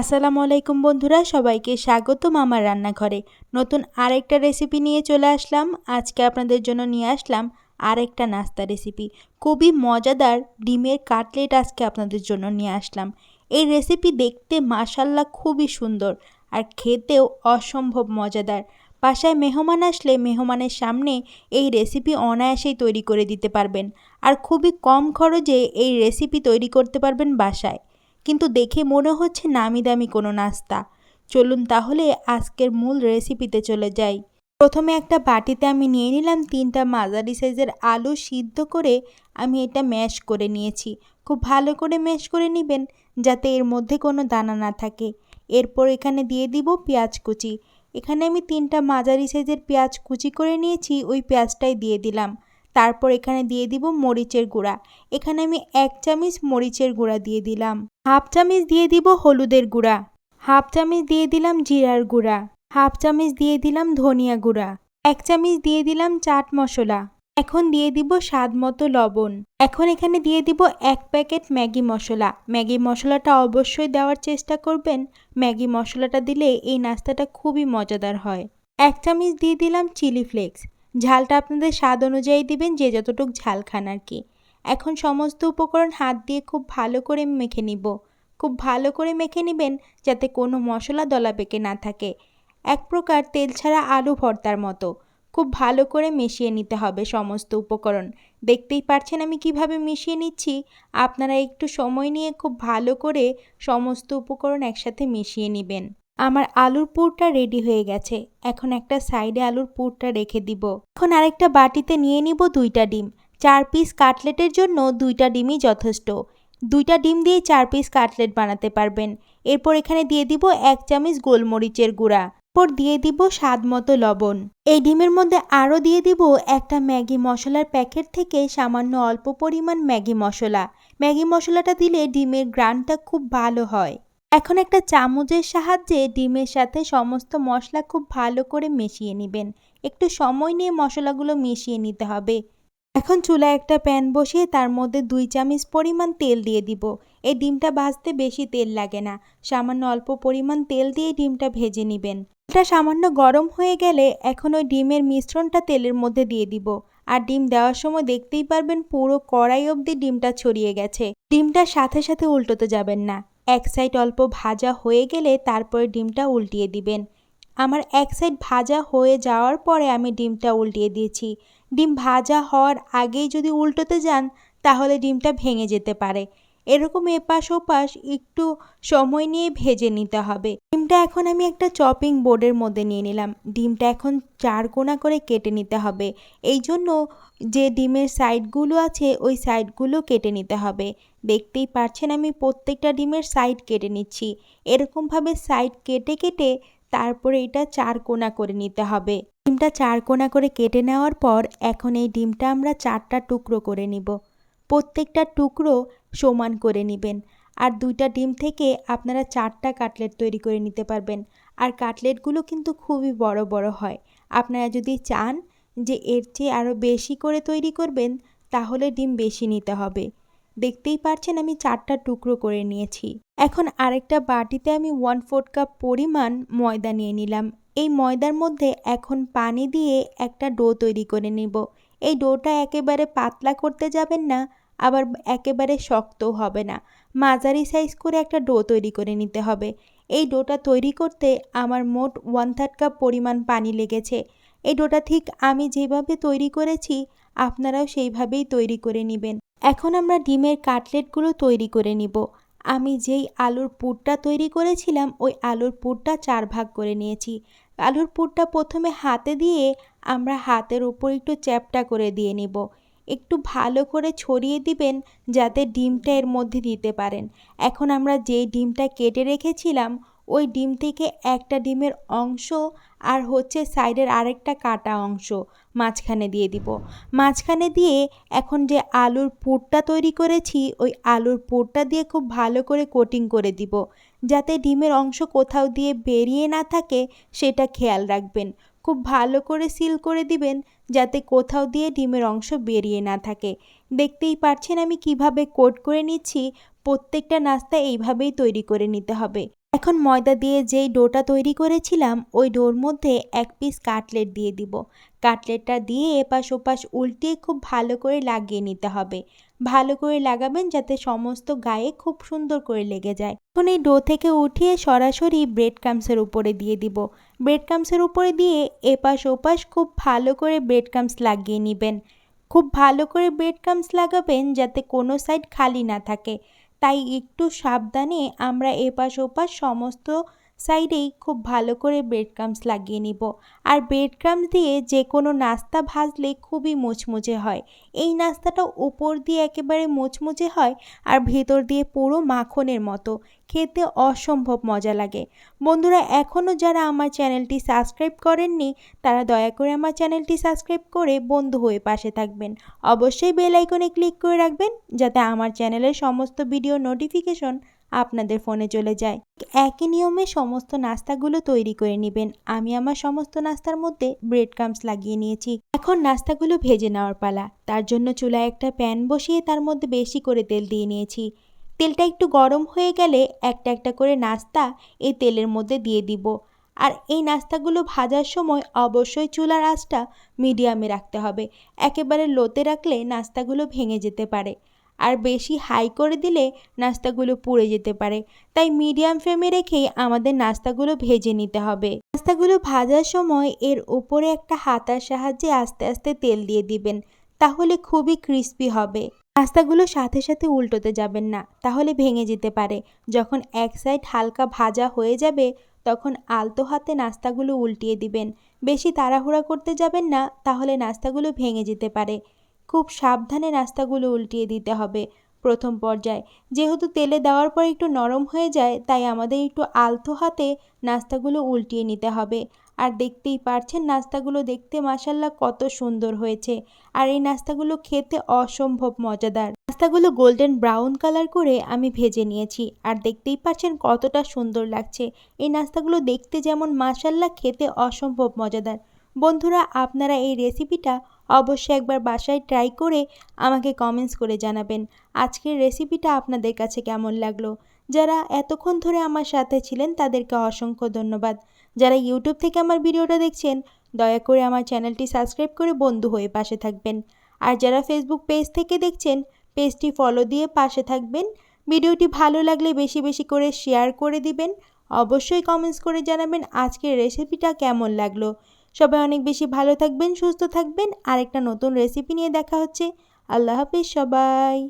আসসালামু আলাইকুম বন্ধুরা, সবাইকে স্বাগতম আমার রান্নাঘরে। নতুন আরেকটা রেসিপি নিয়ে চলে আসলাম। আজকে আপনাদের জন্য নিয়ে আসলাম আরেকটা নাস্তা রেসিপি। খুবই মজাদার ডিমের কাটলেট আজকে আপনাদের জন্য নিয়ে আসলাম। এই রেসিপি দেখতে মাশাল্লাহ খুবই সুন্দর আর খেতেও অসম্ভব মজাদার। বাসায় মেহমান আসলে মেহমানের সামনে এই রেসিপি অনায়াসেই তৈরি করে দিতে পারবেন আর খুবই কম খরচে এই রেসিপি তৈরি করতে পারবেন বাসায়। কিন্তু দেখে মনে হচ্ছে নামি দামি কোনো নাস্তা। চলুন তাহলে আজকের মূল রেসিপিতে চলে যাই। প্রথমে একটা বাটিতে আমি নিয়ে নিলাম 3টা মাঝারি সাইজের আলু সিদ্ধ করে আমি এটা ম্যাশ করে নিয়েছি। খুব ভালো করে ম্যাশ করে নেবেন যাতে এর মধ্যে কোনো দানা না থাকে। এরপর এখানে দিয়ে দিব পেঁয়াজ কুচি। এখানে আমি 3টা মাঝারি সাইজের পেঁয়াজ কুচি করে নিয়েছি, ওই পেঁয়াজটাই দিয়ে দিলাম। তারপর এখানে দিয়ে দিব মরিচের গুঁড়া। এখানে আমি 1 চামচ মরিচের গুঁড়া দিয়ে দিলাম। হাফ চামচ দিয়ে দিব হলুদের গুঁড়া, হাফ চামচ দিয়ে দিলাম জিরার গুঁড়া, হাফ চামচ দিয়ে দিলাম ধনিয়া গুঁড়া, 1 চামচ দিয়ে দিলাম চাট মশলা। এখন দিয়ে দিব স্বাদ মতো লবণ। এখন এখানে দিয়ে দিব 1 প্যাকেট ম্যাগি মশলা। ম্যাগি মশলাটা অবশ্যই দেওয়ার চেষ্টা করবেন। ম্যাগি মশলাটা দিলে এই নাস্তাটা খুবই মজাদার হয়। 1 চামচ দিয়ে দিলাম চিলি ফ্লেক্স। ঝালটা আপনাদের স্বাদ অনুযায়ী দিবেন, যে যতটুকু ঝাল খান আর কি। এখন সমস্ত উপকরণ হাত দিয়ে খুব ভালো করে মেখে নিব। খুব ভালো করে মেখে নেবেন যাতে কোনো মশলা দলা পেকে না থাকে। এক প্রকার তেল ছাড়া আলু ভর্তার মতো খুব ভালো করে মিশিয়ে নিতে হবে সমস্ত উপকরণ। দেখতেই পাচ্ছেন আমি কিভাবে মিশিয়ে নিচ্ছি। আপনারা একটু সময় নিয়ে খুব ভালো করে সমস্ত উপকরণ একসাথে মিশিয়ে নেবেন। আমার আলুর পুরটা রেডি হয়ে গেছে। এখন একটা সাইডে আলুর পুরটা রেখে দিব। এখন আরেকটা বাটিতে নিয়ে নিব 2টা ডিম। 4 পিস কাটলেটের জন্য 2টা ডিমই যথেষ্ট। 2টা ডিম দিয়ে 4 পিস কাটলেট বানাতে পারবেন। এরপর এখানে দিয়ে দিব 1 চামচ গোলমরিচের গুঁড়া। এরপর দিয়ে দিব স্বাদ মতো লবণ। এই ডিমের মধ্যে আরও দিয়ে দিব একটা ম্যাগি মশলার প্যাকেট থেকে সামান্য অল্প পরিমাণ ম্যাগি মশলা। ম্যাগি মশলাটা দিলে ডিমের ঘ্রাণটা খুব ভালো হয়। এখন একটা চামচের সাহায্যে ডিমের সাথে সমস্ত মশলা খুব ভালো করে মিশিয়ে নেবেন। একটু সময় নিয়ে মশলাগুলো মিশিয়ে নিতে হবে। এখন চুলায় একটা প্যান বসিয়ে তার মধ্যে 2 চামচ পরিমাণ তেল দিয়ে দিব। এই ডিমটা ভাজতে বেশি তেল লাগে না, সামান্য অল্প পরিমাণ তেল দিয়ে ডিমটা ভেজে নেবেন। এটা সামান্য গরম হয়ে গেলে এখন ওই ডিমের মিশ্রণটা তেলের মধ্যে দিয়ে দিব। আর ডিম দেওয়ার সময় দেখতেই পারবেন পুরো কড়াই অবধি ডিমটা ছড়িয়ে গেছে। ডিমটার সাথে সাথে উল্টোতে যাবেন না। এক সাইড অল্প ভাজা হয়ে গেলে তারপরে ডিমটা উল্টিয়ে দিবেন। আমার এক সাইড ভাজা হয়ে যাওয়ার পরে আমি ডিমটা উল্টিয়ে দিয়েছি। ডিম ভাজা হওয়ার আগেই যদি উল্টোতে যান তাহলে ডিমটা ভেঙে যেতে পারে। এরকম এপাশ ওপাশ একটু সময় নিয়ে ভেজে নিতে হবে। ডিমটা এখন আমি একটা চপিং বোর্ডের মধ্যে নিয়ে নিলাম। ডিমটা এখন 4 কোনা করে কেটে নিতে হবে। এই জন্য যে ডিমের সাইডগুলো আছে ওই সাইডগুলো কেটে নিতে হবে। দেখতেই পাচ্ছেন আমি প্রত্যেকটা ডিমের সাইড কেটে নিচ্ছি। এরকমভাবে সাইড কেটে কেটে তারপরে এটা 4 কোনা করে নিতে হবে। ডিমটা 4 কোনা করে কেটে নেওয়ার পর এখন এই ডিমটা আমরা 4টা টুকরো করে নিব। প্রত্যেকটা টুকরো সমান করে নেবেন। আর 2টা ডিম থেকে আপনারা 4টা কাটলেট তৈরি করে নিতে পারবেন। আর কাটলেটগুলো কিন্তু খুবই বড় বড় হয়। আপনারা যদি চান যে এর চেয়ে আরও বেশি করে তৈরি করবেন তাহলে ডিম বেশি নিতে হবে। দেখতেই পাচ্ছেন আমি 4টা টুকরো করে নিয়েছি। এখন আরেকটা বাটিতে আমি 1/4 কাপ পরিমাণ ময়দা নিয়ে নিলাম। এই ময়দার মধ্যে এখন পানি দিয়ে একটা ডো তৈরি করে নেব। এই ডোটা একেবারে পাতলা করতে যাবেন না, আবার একেবারে শক্তও হবে না। মাঝারি সাইজ করে একটা ডো তৈরি করে নিতে হবে। এই ডোটা তৈরি করতে আমার মোট 1/3 কাপ পরিমাণ পানি লেগেছে। এই ডোটা ঠিক আমি যেভাবে তৈরি করেছি আপনারাও সেইভাবেই তৈরি করে নেবেন। এখন আমরা ডিমের কাটলেটগুলো তৈরি করে নিব। আমি যেই আলুর পুরটা তৈরি করেছিলাম ওই আলুর পুরটা 4 ভাগ করে নিয়েছি। আলুর পুরটা প্রথমে হাতে দিয়ে আমরা হাতের উপর একটু চ্যাপ্টা করে দিয়ে নিব। একটু ভালো করে ছড়িয়ে দিবেন যাতে ডিমটা এর মধ্যে দিতে পারেন। এখন আমরা যেই ডিমটা কেটে রেখেছিলাম ওই ডিম থেকে একটা ডিমের অংশ আর হচ্ছে সাইডের আরেকটা কাটা অংশ মাঝখানে দিয়ে দিব। মাঝখানে দিয়ে এখন যে আলুর পুরটা তৈরি করেছি ওই আলুর পুরটা দিয়ে খুব ভালো করে কোটিং করে দিব। যাতে ডিমের অংশ কোথাও দিয়ে বেরিয়ে না থাকে সেটা খেয়াল রাখবেন। খুব ভালো করে সিল করে দিবেন যাতে কোথাও দিয়ে ডিমের অংশ বেরিয়ে না থাকে। দেখতেই পাচ্ছেন আমি কিভাবে কোট করে নিচ্ছি। প্রত্যেকটা নাস্তা এইভাবেই তৈরি করে নিতে হবে। এখন ময়দা দিয়ে যেই ডোটা তৈরি করেছিলাম ওই ডোর মধ্যে এক পিস কাটলেট দিয়ে দিব। কাটলেটটা দিয়ে এপাশ ওপাশ উল্টিয়ে খুব ভালো করে লাগিয়ে নিতে হবে। ভালো করে লাগাবেন যাতে সমস্ত গায়ে খুব সুন্দর করে লেগে যায়। এখন এই ডো থেকে উঠিয়ে সরাসরি ব্রেড ক্রাম্বসের উপরে দিয়ে দিব। ব্রেড ক্রাম্বসের উপরে দিয়ে এপাশ ওপাশ খুব ভালো করে ব্রেড ক্রাম্বস লাগিয়ে নেবেন। খুব ভালো করে ব্রেড ক্রাম্বস লাগাবেন যাতে কোনো সাইড খালি না থাকে। তাই একটু সাবধানে আমরা এপাশ ওপাশ সমস্ত সাইডেই খুব ভালো করে ব্রেড ক্রাম্বস লাগিয়ে নিব। আর ব্রেড ক্রাম্বস দিয়ে যে কোনো নাস্তা ভাজলে খুবই মুচমুচে হয়। এই নাস্তাটা উপর দিয়ে একেবারে মুচমুচে হয় আর ভেতর দিয়ে পুরো মাখনের মতো, খেতে অসম্ভব মজা লাগে। বন্ধুরা, এখনও যারা আমার চ্যানেলটি সাবস্ক্রাইব করেননি তারা দয়া করে আমার চ্যানেলটি সাবস্ক্রাইব করে বন্ধু হয়ে পাশে থাকবেন। অবশ্যই বেল আইকনে ক্লিক করে রাখবেন যাতে আমার চ্যানেলের সমস্ত ভিডিও নোটিফিকেশন আপনাদের ফোনে চলে যায়। একই নিয়মে সমস্ত নাস্তাগুলো তৈরি করে নেবেন। আমি আমার সমস্ত নাস্তার মধ্যে ব্রেড ক্রাম্বস লাগিয়ে নিয়েছি। এখন নাস্তাগুলো ভেজে নেওয়ার পালা। তার জন্য চুলায় একটা প্যান বসিয়ে তার মধ্যে বেশি করে তেল দিয়ে নিয়েছি। তেলটা একটু গরম হয়ে গেলে একটা একটা করে নাস্তা এই তেলের মধ্যে দিয়ে দিব। আর এই নাস্তাগুলো ভাজার সময় অবশ্যই চুলার আঁচটা মিডিয়ামে রাখতে হবে। একেবারে লোতে রাখলে নাস্তাগুলো ভেঙে যেতে পারে, আর বেশি হাই করে দিলে নাস্তাগুলো পুড়ে যেতে পারে। তাই মিডিয়াম ফ্লেমে রেখেই আমাদের নাস্তাগুলো ভেজে নিতে হবে। নাস্তাগুলো ভাজার সময় এর উপরে একটা হাতার সাহায্যে আস্তে আস্তে তেল দিয়ে দিবেন, তাহলে খুবই ক্রিস্পি হবে। নাস্তাগুলো সাথে সাথে উল্টোতে যাবেন না, তাহলে ভেঙে যেতে পারে। যখন এক সাইড হালকা ভাজা হয়ে যাবে তখন আলতো হাতে নাস্তাগুলো উল্টিয়ে দিবেন। বেশি তাড়াহুড়া করতে যাবেন না, তাহলে নাস্তাগুলো ভেঙে যেতে পারে। খুব সাবধানে নাস্তাগুলো উল্টিয়ে দিতে হবে প্রথম পর্যায়ে। যেহেতু তেলে দেওয়ার পর একটু নরম হয়ে যায় তাই আমাদের একটু আলতো হাতে নাস্তাগুলো উল্টিয়ে নিতে হবে। আর দেখতেই পারছেন নাস্তাগুলো দেখতে মাশাআল্লাহ কত সুন্দর হয়েছে। আর এই নাস্তাগুলো খেতে অসম্ভব মজাদার। নাস্তাগুলো গোল্ডেন ব্রাউন কালার করে আমি ভেজে নিয়েছি আর দেখতেই পাচ্ছেন কতটা সুন্দর লাগছে। এই নাস্তাগুলো দেখতে যেমন মাশাআল্লাহ খেতে অসম্ভব মজাদার। বন্ধুরা, আপনারা এই রেসিপিটা অবশ্যই একবার বাসায় ট্রাই করে আমাকে কমেন্টস করে জানাবেন আজকের রেসিপিটা আপনাদের কাছে কেমন লাগলো। যারা এতক্ষণ ধরে আমার সাথে ছিলেন তাদেরকে অসংখ্য ধন্যবাদ। যারা ইউটিউব থেকে আমার ভিডিওটা দেখছেন দয়া করে আমার চ্যানেলটি সাবস্ক্রাইব করে বন্ধু হয়ে পাশে থাকবেন। আর যারা ফেসবুক পেজ থেকে দেখছেন পেজটি ফলো দিয়ে পাশে থাকবেন। ভিডিওটি ভালো লাগলে বেশি বেশি করে শেয়ার করে দিবেন। অবশ্যই কমেন্টস করে জানাবেন আজকের রেসিপিটা কেমন লাগলো। সবাই অনেক বেশি ভালো থাকবেন, সুস্থ থাকবেন। আরেকটা নতুন রেসিপি নিয়ে দেখা হচ্ছে। আল্লাহ হাফেজ সবাই।